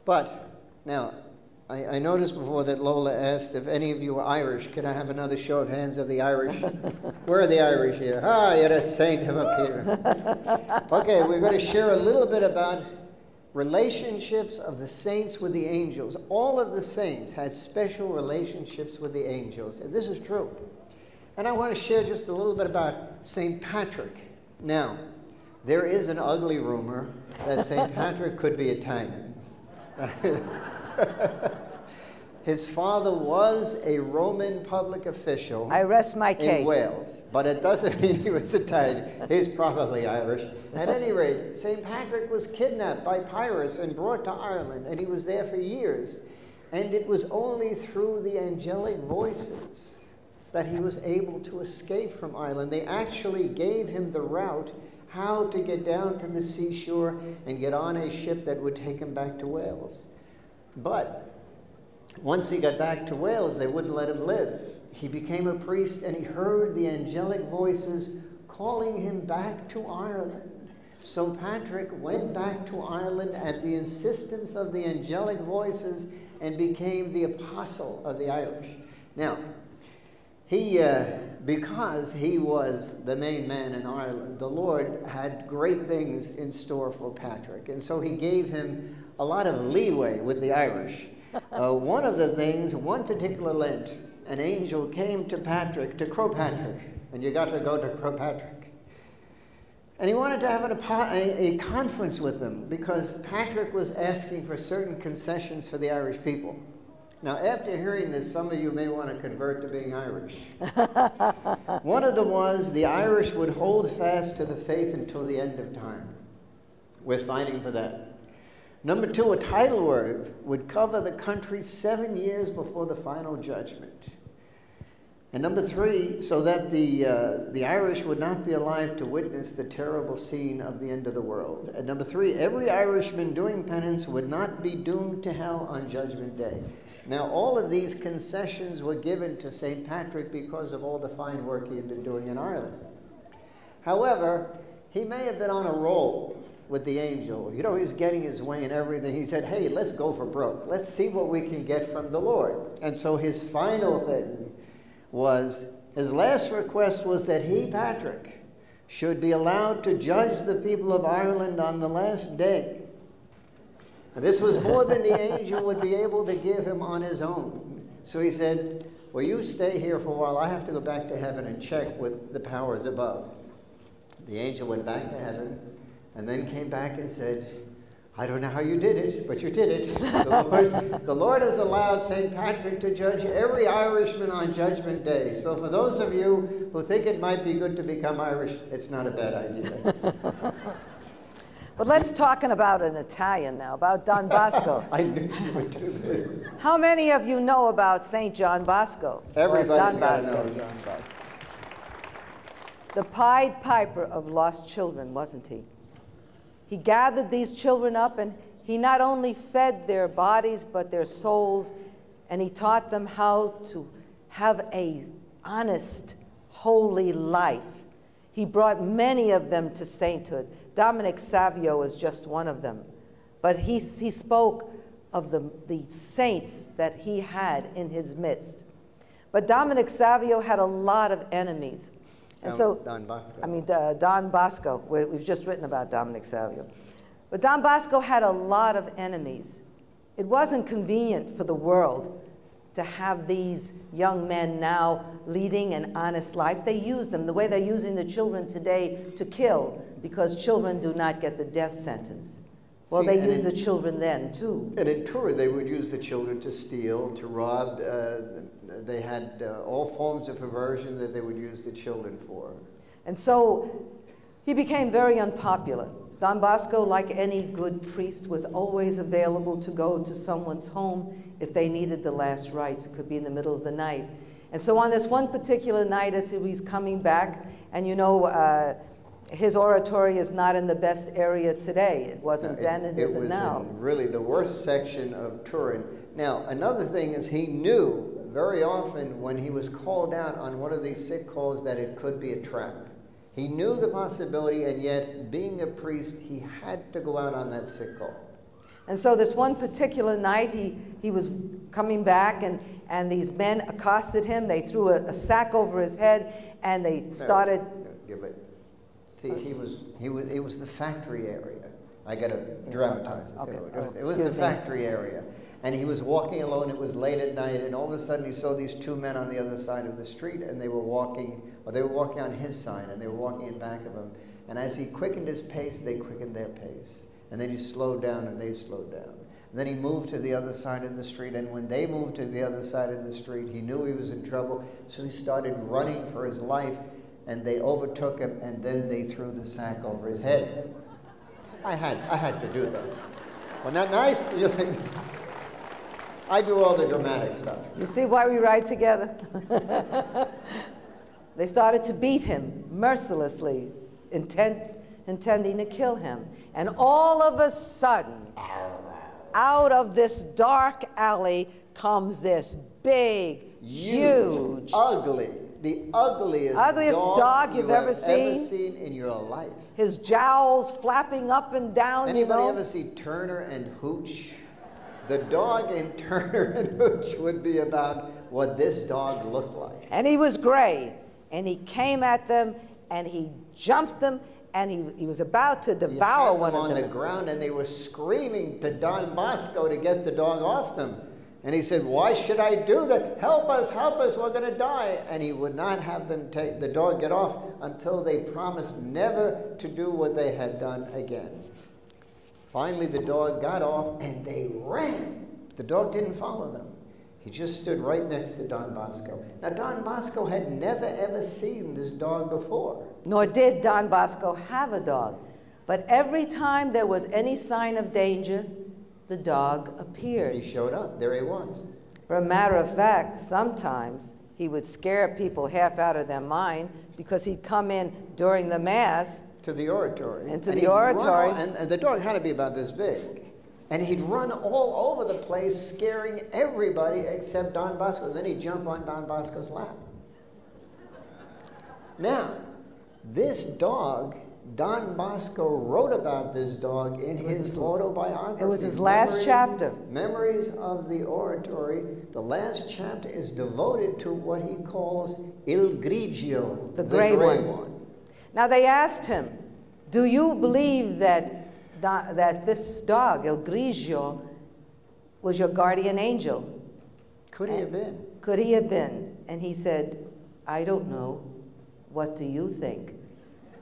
But now, I noticed before that Lola asked if any of you are Irish. Can I have another show of hands of the Irish? Where are the Irish here? Ah, you're a saint of up here. Okay, we're going to share a little bit about relationships of the saints with the angels. All of the saints had special relationships with the angels, and this is true. And I want to share just a little bit about St. Patrick. Now, there is an ugly rumor that St. Patrick could be Italian. His father was a Roman public official. I rest my case. In Wales, but it doesn't mean he was Italian. He's probably Irish. At any rate, St. Patrick was kidnapped by pirates and brought to Ireland, and he was there for years. And it was only through the angelic voices that he was able to escape from Ireland. They actually gave him the route how to get down to the seashore and get on a ship that would take him back to Wales. But once he got back to Wales, they wouldn't let him live. He became a priest, and he heard the angelic voices calling him back to Ireland. So Patrick went back to Ireland at the insistence of the angelic voices and became the apostle of the Irish. Now, because he was the main man in Ireland, the Lord had great things in store for Patrick. And so he gave him a lot of leeway with the Irish. One of the things, one particular Lent, an angel came to Patrick, to Crow Patrick, and you got to go to Crow Patrick. And he wanted to have a conference with them because Patrick was asking for certain concessions for the Irish people. Now, after hearing this, some of you may want to convert to being Irish. One of them was the Irish would hold fast to the faith until the end of time. We're fighting for that. Number two, a tidal wave would cover the country 7 years before the final judgment. And number three, so that the Irish would not be alive to witness the terrible scene of the end of the world. And number three, every Irishman doing penance would not be doomed to hell on Judgment Day. Now, all of these concessions were given to St. Patrick because of all the fine work he had been doing in Ireland. However, he may have been on a roll with the angel. You know, he was getting his way in everything. He said, hey, let's go for broke. Let's see what we can get from the Lord. And so his final thing was, his last request was that he, Patrick, should be allowed to judge the people of Ireland on the last day. And this was more than the angel would be able to give him on his own. So he said, well, you stay here for a while. I have to go back to heaven and check with the powers above. The angel went back to heaven and then came back and said, I don't know how you did it, but you did it. The Lord has allowed St. Patrick to judge every Irishman on Judgment Day. So for those of you who think it might be good to become Irish, it's not a bad idea. But let's talk about an Italian now, about Don Bosco. I knew you would do this. How many of you know about St. John Bosco? Everybody knows John Bosco. The Pied Piper of lost children, wasn't he? He gathered these children up, and he not only fed their bodies, but their souls, and he taught them how to have an honest, holy life. He brought many of them to sainthood. Dominic Savio is just one of them. But he spoke of the saints that he had in his midst. But Dominic Savio had a lot of enemies. And Don Bosco. Don Bosco. We've just written about Dominic Savio. But Don Bosco had a lot of enemies. It wasn't convenient for the world to have these young men now leading an honest life. They used them the way they're using the children today to kill, because children do not get the death sentence. Well, they used the children then, too. And in Turin, they would use the children to steal, to rob. They had all forms of perversion that they would use the children for. And so he became very unpopular. Don Bosco, like any good priest, was always available to go to someone's home if they needed the last rites. It could be in the middle of the night. And so on this one particular night, as he was coming back, and you know, his oratory is not in the best area today. It wasn't then, it isn't now. It was in really the worst section of Turin. Now, another thing is he knew very often when he was called out on one of these sick calls that it could be a trap. He knew the possibility, and yet, being a priest, he had to go out on that sick call. And so this one particular night, he was coming back, and these men accosted him. They threw a sack over his head, and they started... See, it was the factory area. I got to dramatize this. Okay. It was the factory area. And he was walking alone. It was late at night, and all of a sudden he saw these two men on the other side of the street, and they were walking on his side, and they were walking in back of him. And as he quickened his pace, they quickened their pace. And then he slowed down, and they slowed down. And then he moved to the other side of the street, and when they moved to the other side of the street, he knew he was in trouble, so he started running for his life, and they overtook him, and then they threw the sack over his head. I had to do that. Wasn't that nice? I do all the dramatic stuff. You see why we ride together? They started to beat him mercilessly, intending to kill him. And all of a sudden, out of this dark alley comes this big, huge, ugly, the ugliest dog you've ever seen in your life. His jowls flapping up and down. Anybody ever see Turner and Hooch? The dog in Turner and Hooch would be about what this dog looked like. And he was gray, and he came at them, and he jumped them, and he was about to devour one of them. On the ground, and they were screaming to Don Bosco to get the dog off them. And he said, "Why should I do that? Help us, we're going to die." And he would not have them take the dog get off until they promised never to do what they had done again. Finally, the dog got off, and they ran. The dog didn't follow them. He just stood right next to Don Bosco. Now, Don Bosco had never, ever seen this dog before. Nor did Don Bosco have a dog. But every time there was any sign of danger, the dog appeared. He showed up. There he was. For a matter of fact, sometimes he would scare people half out of their mind because he'd come in during the Mass to the oratory. And the oratory. And the dog had to be about this big. And he'd run all over the place, scaring everybody except Don Bosco. Then he'd jump on Don Bosco's lap. Now, this dog, Don Bosco wrote about this dog in his autobiography. It was his last chapter. Memories of the Oratory. The last chapter is devoted to what he calls Il Grigio, the gray one. Now they asked him, "Do you believe that this dog, Il Grigio, was your guardian angel?" Could he have been? Could he have been? And he said, "I don't know. What do you think?"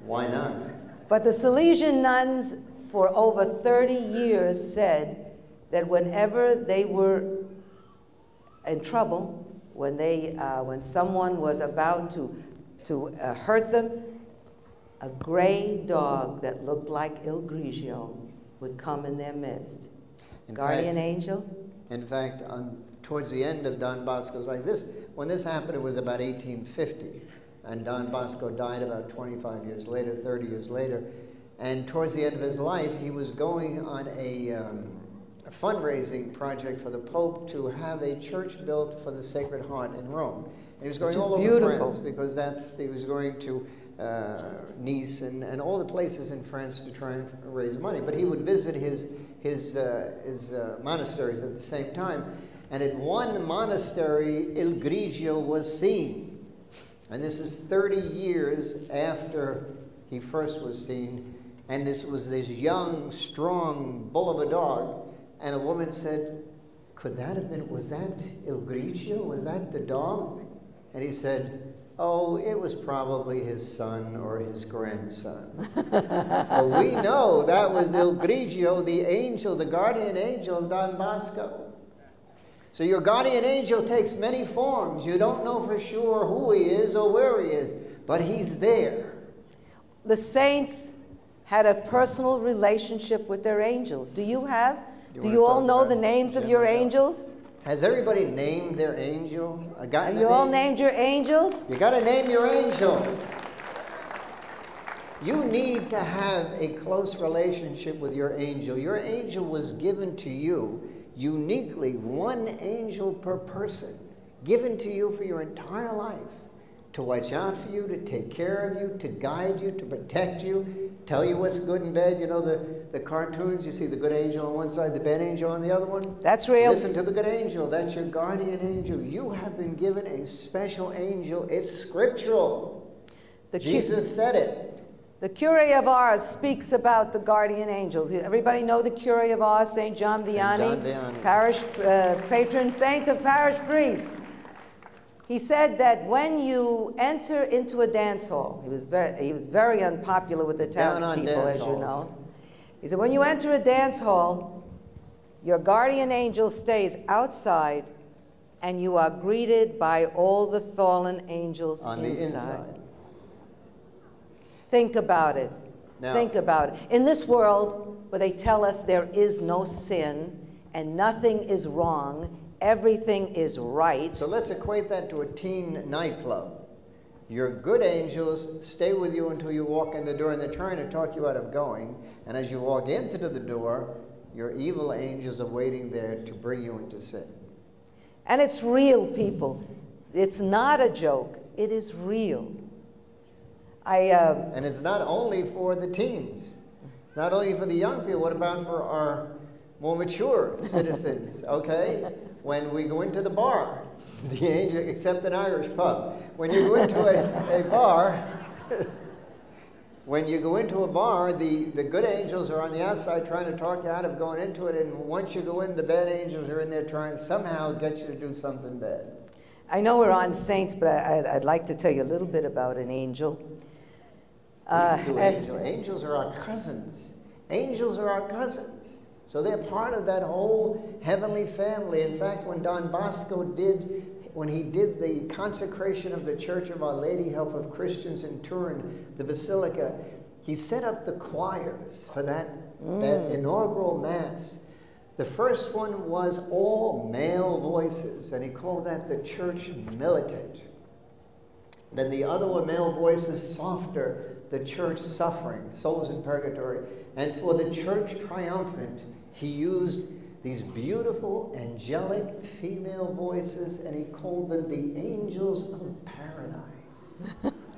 Why not? But the Salesian nuns for over 30 years said that whenever they were in trouble, when someone was about to hurt them, a gray dog that looked like Il Grigio would come in their midst. Guardian angel? In fact, towards the end of Don Bosco's life, when this happened, it was about 1850. And Don Bosco died about 25 years later, 30 years later. And towards the end of his life, he was going on a fundraising project for the Pope to have a church built for the Sacred Heart in Rome. And he was going all over France because he was going to Nice and all the places in France to try and raise money. But he would visit his monasteries at the same time. And at one monastery, Il Grigio was seen. And this is 30 years after he first was seen. And this was this young, strong bull of a dog. And a woman said, "Could that have been, was that Il Grigio? Was that the dog?" And he said, "Oh, it was probably his son or his grandson." But we know that was Il Grigio, the angel, the guardian angel of Don Bosco. So your guardian angel takes many forms. You don't know for sure who he is or where he is, but he's there. The saints had a personal relationship with their angels. Do you have? Do you all know the names of your angels? Has everybody named their angel? Have you all named your angels? You got to name your angel. You need to have a close relationship with your angel. Your angel was given to you uniquely, one angel per person, given to you for your entire life, to watch out for you, to take care of you, to guide you, to protect you, tell you what's good and bad. You know, the the cartoons, you see the good angel on one side, the bad angel on the other one? That's real. Listen to the good angel. That's your guardian angel. You have been given a special angel. It's scriptural. Jesus said it. The Curé of Ars speaks about the guardian angels. Everybody know the Curé of Ars, St. John Vianney, parish patron saint of parish priests. He said that when you enter into a dance hall, he was very unpopular with the townspeople, as you know. He said, when you enter a dance hall, your guardian angel stays outside, and you are greeted by all the fallen angels on the inside. Think about it. Now, think about it. In this world where they tell us there is no sin and nothing is wrong, everything is right. So let's equate that to a teen nightclub. Your good angels stay with you until you walk in the door, and they're trying to talk you out of going. And as you walk into the door, your evil angels are waiting there to bring you into sin. And it's real, people. It's not a joke. It is real. And it's not only for the teens, not only for the young people. What about for our more mature citizens? Okay, when we go into the bar, the angel, except an Irish pub, when you go into a bar, when you go into a bar, the good angels are on the outside trying to talk you out of going into it, and once you go in, the bad angels are in there trying to somehow get you to do something bad. I know we're on saints, but I'd like to tell you a little bit about an angel. Angels are our cousins. Angels are our cousins. So they're part of that whole heavenly family. In fact, when Don Bosco when he did the consecration of the Church of Our Lady, Help of Christians in Turin, the Basilica, he set up the choirs for that inaugural Mass. The first one was all male voices, and he called that the Church Militant. Then the other were male voices, softer, the Church Suffering, Souls in Purgatory. And for the Church Triumphant, he used these beautiful, angelic female voices, and he called them the Angels of Paradise.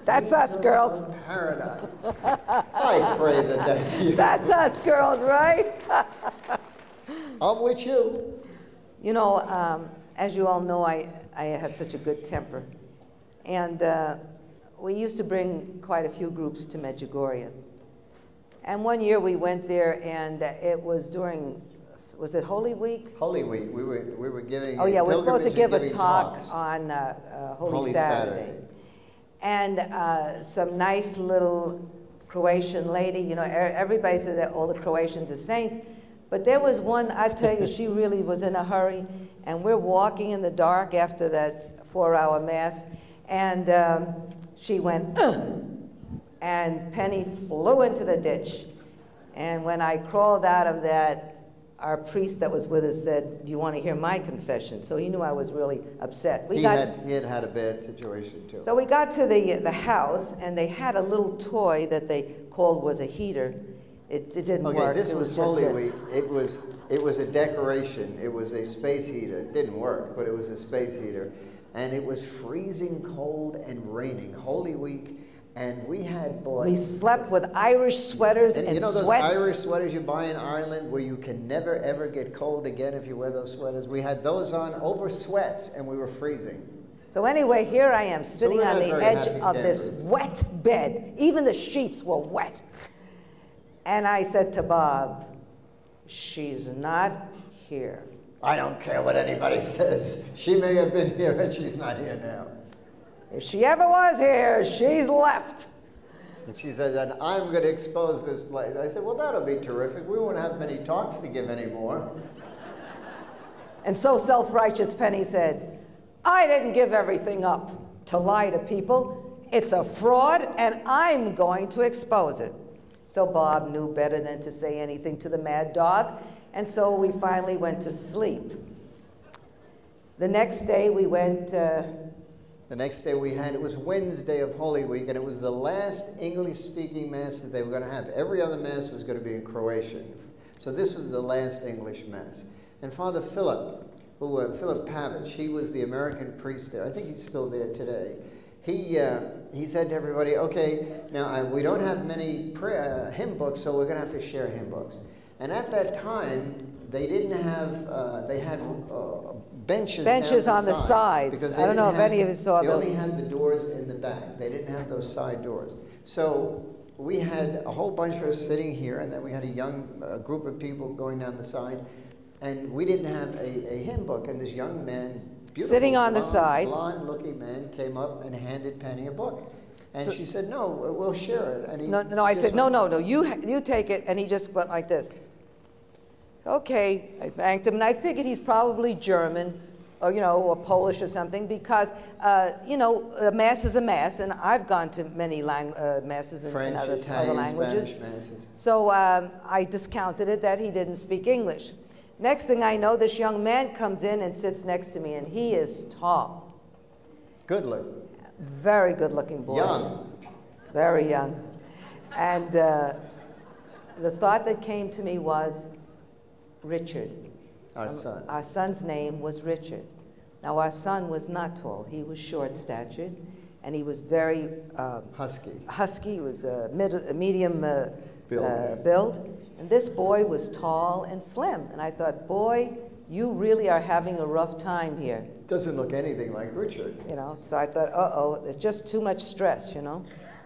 That's us, girls. Of Paradise. I pray that's you. That's us, girls, right? I'm with you. You know, as you all know, I have such a good temper. And we used to bring quite a few groups to Medjugorje. And one year we went there, and it was during, was it Holy Week? Holy Week. We were giving. Oh yeah, we're supposed to give a talk talks on Holy Saturday. And some nice little Croatian lady. You know, everybody said that all the Croatians are saints, but there was one. I tell you, she really was in a hurry. And we're walking in the dark after that 4-hour Mass, and she went, and Penny flew into the ditch. And when I crawled out of that, our priest that was with us said, "Do you want to hear my confession?" So he knew I was really upset. He had a bad situation too. So we got to the house, and they had a little toy that they called was a heater. It didn't work. Okay, this was Holy Week. It was a decoration. It was a space heater. It didn't work, but it was a space heater. And it was freezing cold and raining. Holy Week. And we had bought... We slept with Irish sweaters and you know those sweats? Irish sweaters you buy in Ireland where you can never, ever get cold again if you wear those sweaters? We had those on over sweats, and we were freezing. So anyway, here I am sitting on the edge of this wet bed. Even the sheets were wet. And I said to Bob, "She's not here." I don't care what anybody says. She may have been here, but she's not here now. If she ever was here, she's left. And she says, "And I'm going to expose this place." I said, "Well, that'll be terrific. We won't have many talks to give anymore." And so self-righteous Penny said, "I didn't give everything up to lie to people. It's a fraud, and I'm going to expose it." So Bob knew better than to say anything to the mad dog, and so we finally went to sleep. The next day we went... The next day it was Wednesday of Holy Week, and it was the last English-speaking Mass that they were going to have. Every other Mass was going to be in Croatian. So this was the last English Mass. And Father Philip Pavich, he was the American priest there. I think he's still there today. he said to everybody, okay, now we don't have many hymn books, so we're going to have to share hymn books. And at that time, they didn't have, they had benches on the sides. Because I don't know if any of you saw them. them. They only had the doors in the back. They didn't have those side doors. So we had a whole bunch of us sitting here, and then we had a group of people going down the side, and we didn't have a hymn book. And this young man, sitting on the side, blonde-looking man, came up and handed Penny a book. And she said, no, we'll share it. And no, I said, no, you take it. And he just went like this. Okay, I thanked him, and I figured he's probably German, or or Polish or something, because a mass is a mass, and I've gone to many masses in French, other languages. Spanish masses. So I discounted it that he didn't speak English. Next thing I know, this young man comes in and sits next to me, and he is tall. Good looking. Very good looking boy. Young. Very young. And the thought that came to me was, Richard. Our son. Our son's name was Richard. Now, our son was not tall. He was short-statured, and he was very husky. He was a medium build. And this boy was tall and slim. And I thought, boy, you really are having a rough time here. Doesn't look anything like Richard. So I thought, uh-oh, there's just too much stress,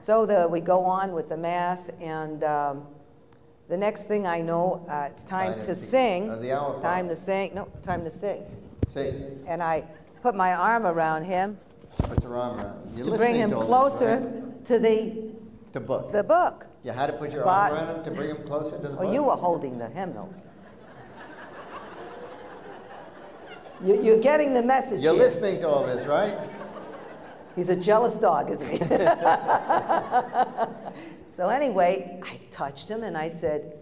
So we go on with the Mass, and the next thing I know, it's time to sing. The hour. Time to sing. No, time to sing. Sing. And I put my arm around him. Put your arm around him. To bring him closer to the book. The book. You had to put your arm around him to bring him closer to the book? Oh, you were holding the hymnal. You're getting the message. You're listening to all this, right? He's a jealous dog, isn't he? So anyway, I touched him and I said,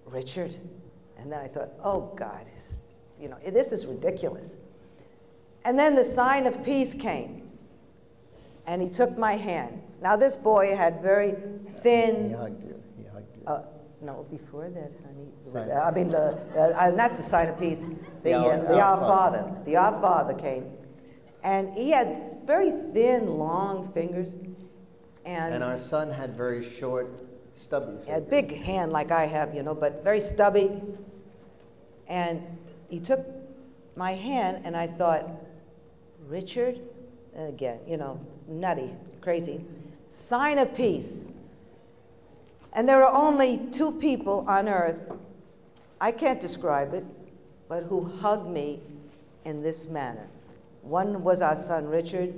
Richard. And then I thought, oh God, this is ridiculous. And then the sign of peace came. And he took my hand. Now this boy had very thin. He hugged you. No, before that, honey. I mean, not the sign of peace. The Our Father. The Our Father came. And he had very thin, long fingers. And our son had very short, stubby fingers. A big hand like I have, but very stubby. And he took my hand, and I thought, Richard? Again, nutty, crazy. Sign of peace. And there are only two people on earth, I can't describe it, but who hugged me in this manner. One was our son, Richard,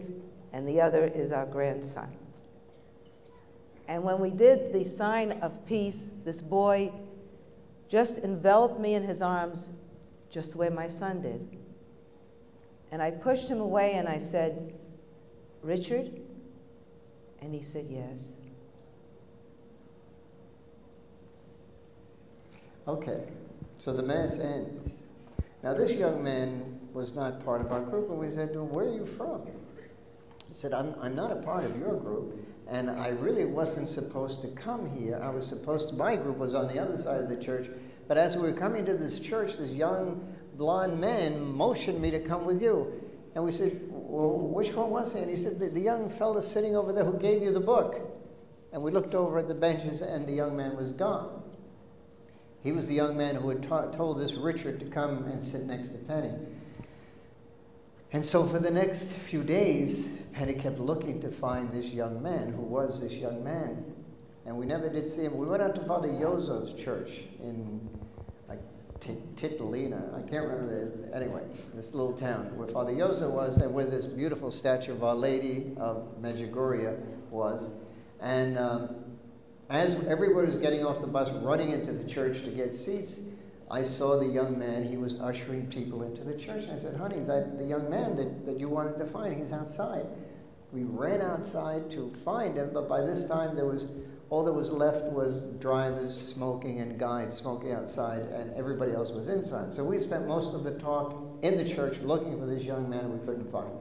and the other is our grandson. And when we did the sign of peace, this boy just enveloped me in his arms just the way my son did. And I pushed him away and I said, Richard? And he said, yes. Okay, so the Mass ends. Now this young man was not part of our group, and we said, well, where are you from? He said, I'm not a part of your group, and I really wasn't supposed to come here. My group was on the other side of the church, but as we were coming to this church, this young blonde man motioned me to come with you. And we said, well, which one was he? And he said, the young fella sitting over there who gave you the book. And we looked over at the benches, and the young man was gone. He was the young man who had told this Richard to come and sit next to Penny. And so for the next few days, Penny kept looking to find this young man, who was this young man. And we never did see him. We went out to Father Yozo's church in Titlina. I can't remember. Anyway, this little town where Father Yozo was, and where this beautiful statue of Our Lady of Medjugorje was. And as everybody was getting off the bus, running into the church to get seats, I saw the young man. He was ushering people into the church. And I said, honey, the young man that you wanted to find, he's outside. We ran outside to find him, but by this time all that was left was drivers smoking and guides smoking outside, and everybody else was inside. So we spent most of the talk in the church looking for this young man, and we couldn't find him.